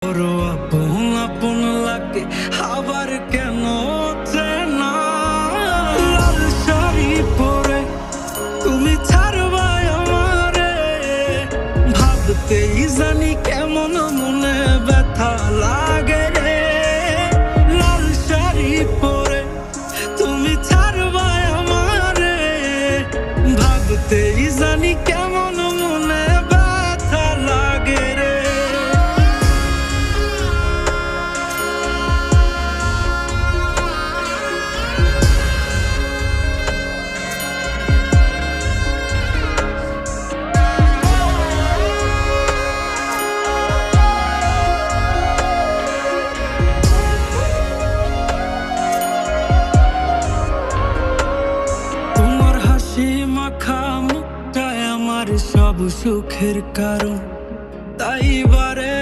বড় আপন আপন লাগে আবার কেন চেনা। লাল শাড়ি পরে তুমি ছাড়বা আমারে, ভাবতেই জানি কেমন মনে ব্যথা লাগে রে। লাল শাড়ি পরে তুমি ছাড়বা আমারে, ভাবতেই জানি কেমন মনে ব্যথা লাগে রে। মাখা মুখটায় আমার সব সুখের কারণ, তাই বারে